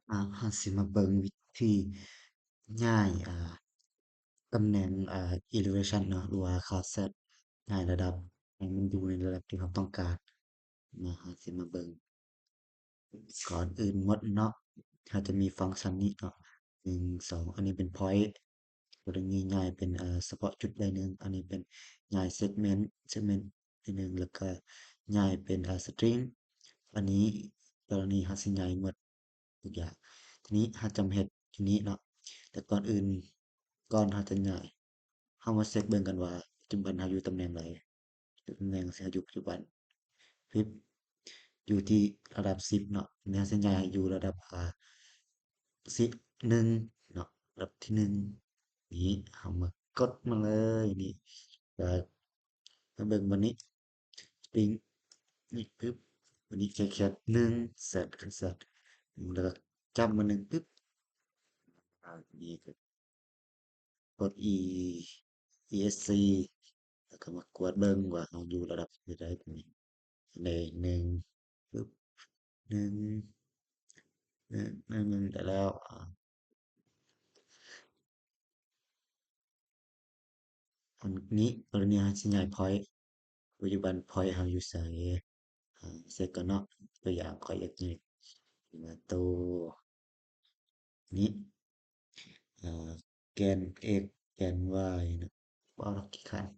เราสิมาเบิ่งวิธีย้ายตำแหน่งelevation เนาะหรือว่าค่า Z ย้ายระดับให้มันอยู่ในระดับที่เราต้องการเราสิมาเบิ่งก่อนอื่นหมดเนาะเราจะมีฟังก์ชันนี้เนาะ1 2องอันนี้เป็น point กรณีย้ายเป็นเฉพาะจุดใดหนึ่งอันนี้เป็นย้าย segment ที่หนึ่งแล้วก็ย้ายเป็นstring อันนี้กรณีเราสิย้ายหมดทุกอย่างทีนี้เราจำเฮ็ดทีนี้เนาะแต่ก่อนอื่นก่อนเราจะย้ายเรามาเช็กเบิ่งกันว่าปัจจุบันเราอยู่ตำแหน่งใดตำแหน่งที่เราอยู่ปัจจุบันปึ๊บอยู่ที่ระดับ10เนาะทีนี้เราสิย้ายให้อยู่ระดับ10 1เนาะระดับที่1นี้เรามากดมาเลยนี่ก็มาเบิ่งบัดนี้ปิงนี่ปึ๊บวันนี้แค่1เสร็จก็เสร็จแล้วก็จับมา1ปึ๊บนี่ก็กด ESC แล้วก็มากดเบิ่งว่าเราอยู่ระดับใดตรงนี้เลข1ปึ๊บ1 1ได้แล้วอันนี้กรณีเราสิย้าย point ปัจจุบัน point เราอยู่ไสเสร็จก่อนเนาะตัวอย่างข้อยอยากได้มาตัวนี้อ่าแกน x แกน y เนาะบ่เอาหรอกขี้คร้าน